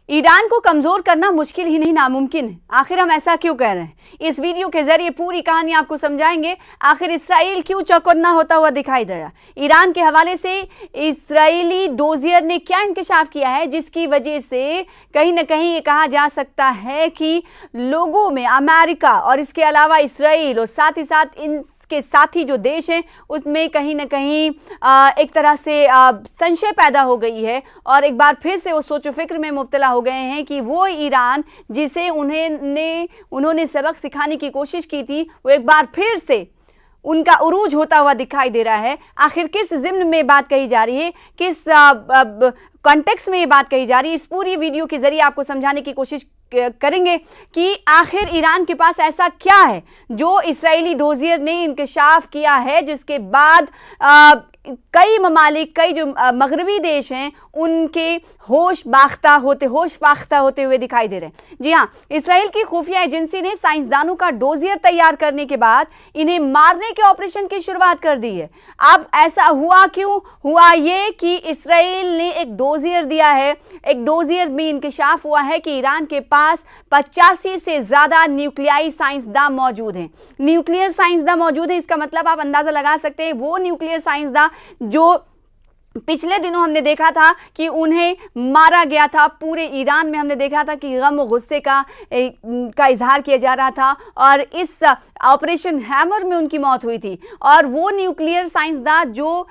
Iran को कमजोर करना मुश्किल ही नहीं नामुमकिन है। आखिर हम ऐसा क्यों कह रहे हैं? इस वीडियो के जरिए पूरी कहानी आपको समझाएंगे। आखिर इसराइल क्यों चौकन्ना होता हुआ दिखाई दे रहा? ईरान के हवाले से इसराइली डोजियर ने क्या इंकशाफ किया है जिसकी वजह से कहीं ना कहीं ये कहा जा सकता है कि लोगों में अमेरिका और इसके अलावा इसराइल और साथ ही साथ इन के साथी जो देश हैं उसमें कहीं ना कहीं एक तरह से संशय पैदा हो गई है और एक बार फिर से वो सोचो फिक्र में मुब्तला हो गए हैं कि वो ईरान जिसे उन्होंने सबक सिखाने की कोशिश की थी वो एक बार फिर से उनका उरूज होता हुआ दिखाई दे रहा है। आखिर किस ज़िम्न में बात कही जा रही है, किस कॉन्टेक्स्ट में ये बात कही जा रही है, इस पूरी वीडियो के जरिए आपको समझाने की कोशिश करेंगे कि आखिर ईरान के पास ऐसा क्या है जो इसराइली डोजियर ने इंकशाफ किया है जिसके बाद कई ममालिक, कई जो मगरबी देश हैं उनके होश बाख्ता होते हुए दिखाई दे रहे हैं। जी हाँ, इसराइल की खुफिया एजेंसी ने साइंसदानों का डोजियर तैयार करने के बाद इन्हें मारने के ऑपरेशन की शुरुआत कर दी है। अब ऐसा हुआ क्यों? हुआ ये कि इसराइल ने एक डोजियर दिया है। एक डोजियर में इंकशाफ हुआ है कि ईरान के पास 85 से ज़्यादा न्यूक्लियाई साइंसदान मौजूद हैं। न्यूक्लियर साइंसदान मौजूद है, इसका मतलब आप अंदाज़ा लगा सकते हैं वो न्यूक्लियर साइंसदान जो पिछले दिनों हमने देखा था कि उन्हें मारा गया था। पूरे ईरान में हमने देखा था कि गम और गुस्से का इजहार किया जा रहा था और इस ऑपरेशन हैमर में उनकी मौत हुई थी। और वो न्यूक्लियर साइंसदान जो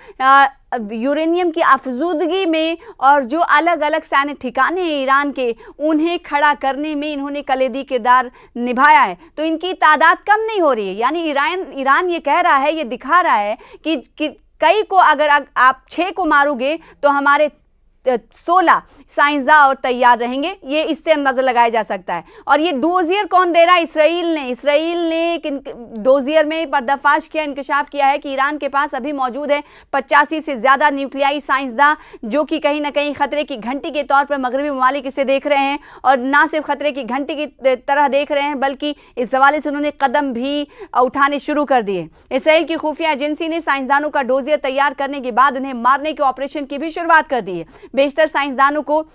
यूरेनियम की अफजूदगी में और जो अलग अलग सैन्य ठिकाने हैं ईरान के, उन्हें खड़ा करने में इन्होंने कलीदी किरदार निभाया है। तो इनकी तादाद कम नहीं हो रही है। यानी ईरान ये कह रहा है, ये दिखा रहा है कि कई को अगर आप 6 को मारोगे तो हमारे 16 साइंसदान और तैयार रहेंगे। ये इससे अंदाजा लगाया जा सकता है। और ये डोजियर कौन दे रहा है? इसराइल ने एक डोजियर में पर्दाफाश किया, इंकशाफ किया है कि ईरान के पास अभी मौजूद है 85 से ज़्यादा न्यूक्लियाई साइंसदान जो कि कहीं ना कहीं खतरे की घंटी के तौर पर मगरबी ममालिक इसे देख रहे हैं। और ना सिर्फ खतरे की घंटी की तरह देख रहे हैं बल्कि इस हवाले से उन्होंने कदम भी उठाने शुरू कर दिए। इसराइल की खुफिया एजेंसी ने साइंसदानों का डोजियर तैयार करने के बाद उन्हें मारने के ऑपरेशन की भी शुरुआत कर दी है। बेशतर साइंसदानों को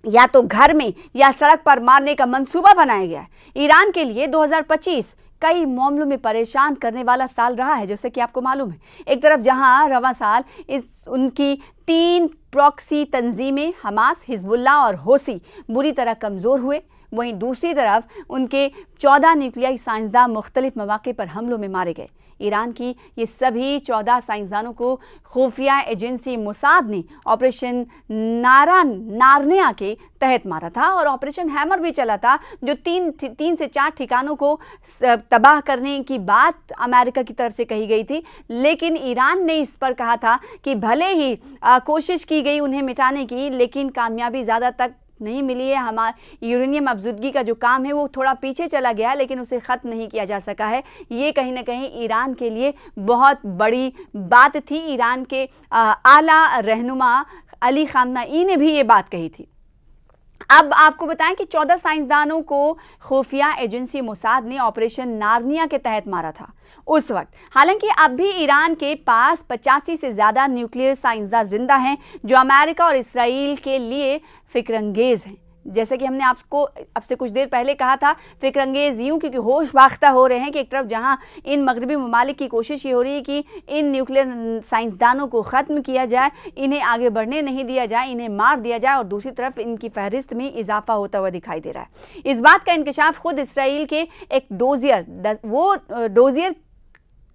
या तो घर में या सड़क पर मारने का मंसूबा बनाया गया है। ईरान के लिए 2025 कई मामलों में परेशान करने वाला साल रहा है। जैसे कि आपको मालूम है, एक तरफ जहां रवां साल उनकी 3 प्रॉक्सी तंजीमें हमास, हिजबुल्लाह और होसी बुरी तरह कमज़ोर हुए, वहीं दूसरी तरफ उनके 14 न्यूक्लियाई साइंसदान मुख्तलिफ मौके पर हमलों में मारे गए। ईरान की ये सभी 14 साइंसदानों को खुफिया एजेंसी मोसाद ने ऑपरेशन नारनिया के तहत मारा था और ऑपरेशन हैमर भी चला था जो 3 से 4 ठिकानों को तबाह करने की बात अमेरिका की तरफ से कही गई थी। लेकिन ईरान ने इस पर कहा था कि भले ही कोशिश की गई उन्हें मिटाने की, लेकिन कामयाबी ज़्यादा तक नहीं मिली है। हमारा यूरेनियम अफजूदगी का जो काम है वो थोड़ा पीछे चला गया है, लेकिन उसे ख़त्म नहीं किया जा सका है। ये कहीं ना कहीं ईरान के लिए बहुत बड़ी बात थी। ईरान के आला रहनुमा अली खामनेई ने भी ये बात कही थी। अब आपको बताएं कि 14 साइंसदानों को खुफिया एजेंसी मोसाद ने ऑपरेशन नारनिया के तहत मारा था उस वक्त। हालांकि अब भी ईरान के पास 85 से ज़्यादा न्यूक्लियर साइंसदान जिंदा हैं जो अमेरिका और इसराइल के लिए फिक्रंगेज हैं। जैसे कि हमने आपसे कुछ देर पहले कहा था, फिक्रंगेज यूँ क्योंकि होश बाख्ता हो रहे हैं कि एक तरफ जहां इन मगरबी ममालिक की कोशिश ये हो रही है कि इन न्यूक्लियर साइंसदानों को ख़त्म किया जाए, इन्हें आगे बढ़ने नहीं दिया जाए, इन्हें मार दिया जाए, और दूसरी तरफ इनकी फहरिस्त में इजाफा होता हुआ दिखाई दे रहा है। इस बात का इंकशाफ खुद इसराइल के एक डोजियर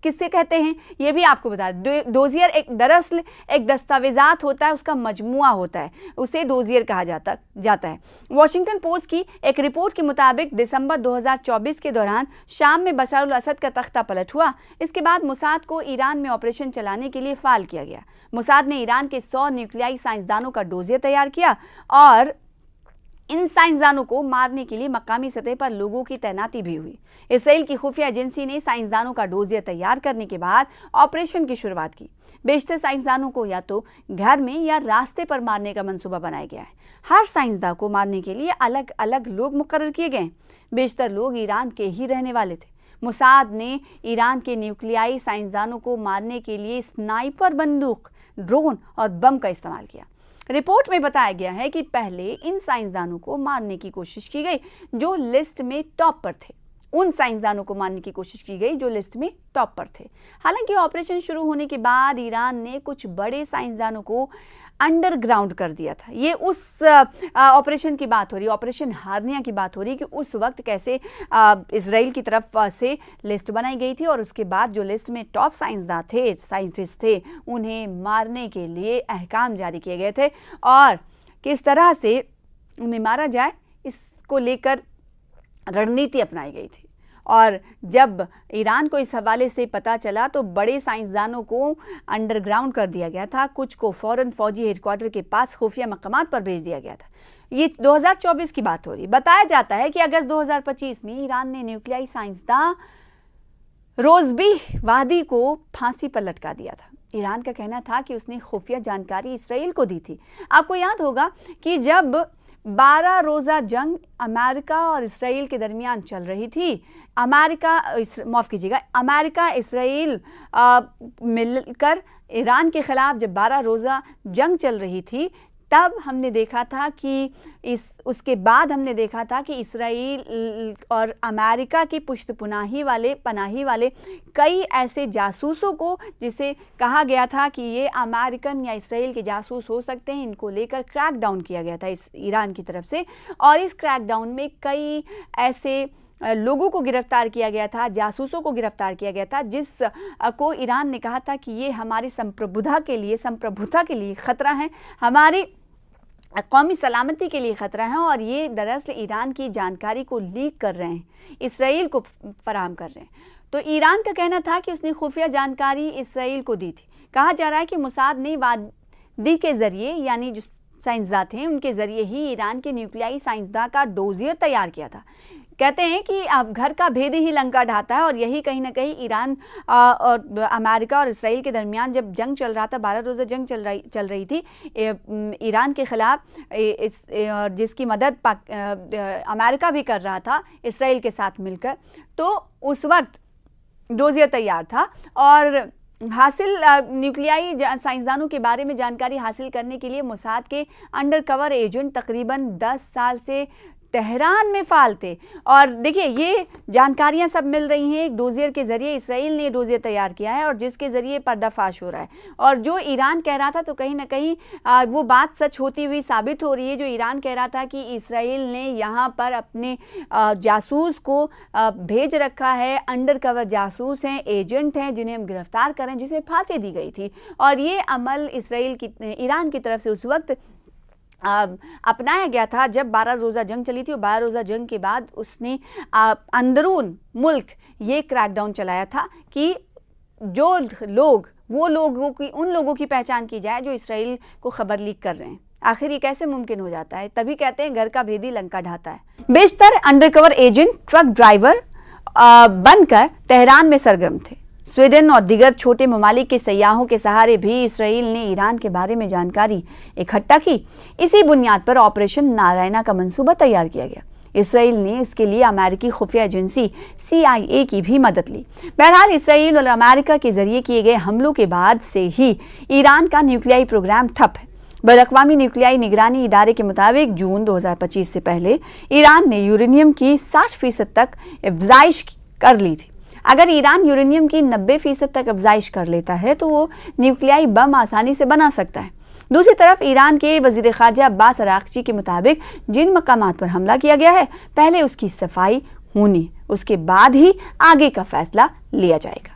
किससे कहते हैं ये भी आपको बता दें। डोजियर दरअसल एक दस्तावेज़ात होता है, उसका मजमुआ होता है, उसे डोजियर कहा जाता है। वॉशिंगटन पोस्ट की एक रिपोर्ट के मुताबिक दिसंबर 2024 के दौरान शाम में बशर अल असद का तख्ता पलट हुआ। इसके बाद मोसाद को ईरान में ऑपरेशन चलाने के लिए फ़ाल किया गया। मोसाद ने ईरान के 100 न्यूक्लियाई साइंसदानों का डोजियर तैयार किया और इन साइंसदानों को मारने के लिए मकामी सतह पर लोगों की तैनाती भी हुई। इसराइल की खुफिया एजेंसी ने साइंसदानों का डोजियर तैयार करने के बाद ऑपरेशन की शुरुआत की। बेशतर साइंसदानों को या तो घर में या रास्ते पर मारने का मंसूबा बनाया गया है। हर साइंसदान को मारने के लिए अलग अलग लोग मुकर्रर किए गए। बेशतर लोग ईरान के ही रहने वाले थे। मोसाद ने ईरान के न्यूक्लियाई साइंसदानों को मारने के लिए स्नाइपर बंदूक, ड्रोन और बम का इस्तेमाल किया। रिपोर्ट में बताया गया है कि पहले इन साइंसदानों को मारने की कोशिश की गई जो लिस्ट में टॉप पर थे। उन साइंसदानों को मारने की कोशिश की गई जो लिस्ट में टॉप पर थे। हालांकि ऑपरेशन शुरू होने के बाद ईरान ने कुछ बड़े साइंसदानों को अंडरग्राउंड कर दिया था। ये उस ऑपरेशन की बात हो रही है, ऑपरेशन हार्निया की बात हो रही है कि उस वक्त कैसे इजराइल की तरफ से लिस्ट बनाई गई थी और उसके बाद जो लिस्ट में टॉप साइंटिस्ट थे उन्हें मारने के लिए अहकाम जारी किए गए थे और किस तरह से उन्हें मारा जाए इसको लेकर रणनीति अपनाई गई थी। और जब ईरान को इस हवाले से पता चला तो बड़े साइंसदानों को अंडरग्राउंड कर दिया गया था, कुछ को फौरन फौजी हेडक्वार्टर के पास खुफिया मकामात पर भेज दिया गया था। ये 2024 की बात हो रही। बताया जाता है कि अगस्त 2025 में ईरान ने न्यूक्लियाई साइंसदान रोज़बी वादी को फांसी पर लटका दिया था। ईरान का कहना था कि उसने खुफिया जानकारी इसराइल को दी थी। आपको याद होगा कि जब 12 रोज़ा जंग अमेरिका और इसराइल के दरमियान चल रही थी, अमेरिका इसराइल मिलकर ईरान के खिलाफ जब 12 रोज़ा जंग चल रही थी, तब हमने देखा था कि उसके बाद हमने देखा था कि इसराइल और अमेरिका की पनाही वाले कई ऐसे जासूसों को, जिसे कहा गया था कि ये अमेरिकन या इसराइल के जासूस हो सकते हैं, इनको लेकर क्रैकडाउन किया गया था इस ईरान की तरफ से। और इस क्रैकडाउन में कई ऐसे लोगों को गिरफ्तार किया गया था, जासूसों को गिरफ्तार किया गया था, जिस को ईरान ने कहा था कि ये हमारी संप्रभुता के लिए खतरा है, हमारी कौमी सलामती के लिए खतरा है और ये दरअसल ईरान की जानकारी को लीक कर रहे हैं, इसराइल को फराहम कर रहे हैं। तो ईरान का कहना था कि उसने खुफिया जानकारी इसराइल को दी थी। कहा जा रहा है कि मोसाद ने वादी के जरिए, यानी जो साइंसदान थे उनके जरिए ही ईरान के न्यूक्लियाई साइंसदान का डोजियर तैयार किया था। कहते हैं कि अब घर का भेद ही लंका ढाता है और यही कहीं ना कहीं ईरान और अमेरिका और इसराइल के दरमियान जब जंग चल रहा था, 12 रोज़ा जंग चल रही थी ईरान के ख़िलाफ़, जिसकी मदद अमेरिका भी कर रहा था इसराइल के साथ मिलकर, तो उस वक्त डोजियर तैयार था और न्यूक्लियाई साइंसदानों के बारे में जानकारी हासिल करने के लिए मोसाद के अंडरकवर एजेंट तकरीबन 10 साल से तेहरान में फ़ाल थे। और देखिए ये जानकारियां सब मिल रही हैं एक डोजियर के ज़रिए। इसराइल ने डोजियर तैयार किया है और जिसके ज़रिए पर्दाफाश हो रहा है, और जो ईरान कह रहा था तो कहीं ना कहीं वो बात सच होती हुई साबित हो रही है। जो ईरान कह रहा था कि इसराइल ने यहाँ पर अपने जासूस को भेज रखा है, अंडरकवर जासूस हैं, एजेंट हैं, जिन्हें हम गिरफ्तार करें, जिसे फांसी दी गई थी। और ये अमल ईरान की तरफ से उस वक्त अपनाया गया था जब 12 रोज़ा जंग चली थी। और 12 रोज़ा जंग के बाद उसने अंदरून मुल्क ये क्रैकडाउन चलाया था कि उन लोगों की पहचान की जाए जो इसराइल को खबर लीक कर रहे हैं। आखिर ये कैसे मुमकिन हो जाता है? तभी कहते हैं घर का भेदी लंका ढाता है। बेशतर अंडरकवर एजेंट ट्रक ड्राइवर बनकर तेहरान में सरगर्म थे। स्वीडन और दीगर छोटे ममालिक के सयाहों के सहारे भी इसराइल ने ईरान के बारे में जानकारी इकट्ठा की। इसी बुनियाद पर ऑपरेशन नारायणा का मंसूबा तैयार किया गया। इसराइल ने इसके लिए अमेरिकी खुफिया एजेंसी CIA की भी मदद ली। बहरहाल इसराइल और अमेरिका के जरिए किए गए हमलों के बाद से ही ईरान का न्यूक्लियाई प्रोग्राम ठप है। बैनुल-अक़वामी न्यूक्लियाई निगरानी इदारे के मुताबिक जून 2025 से पहले ईरान ने यूरेनियम की 60% तक अफ़ज़ाइश कर ली थी। अगर ईरान यूरेनियम की 90% तक अफ़ज़ाइश कर लेता है तो वो न्यूक्लियाई बम आसानी से बना सकता है। दूसरी तरफ ईरान के वज़ीर ख़ारजा अब्बास अराग़ची के मुताबिक जिन मकामात पर हमला किया गया है, पहले उसकी सफाई होनी, उसके बाद ही आगे का फैसला लिया जाएगा।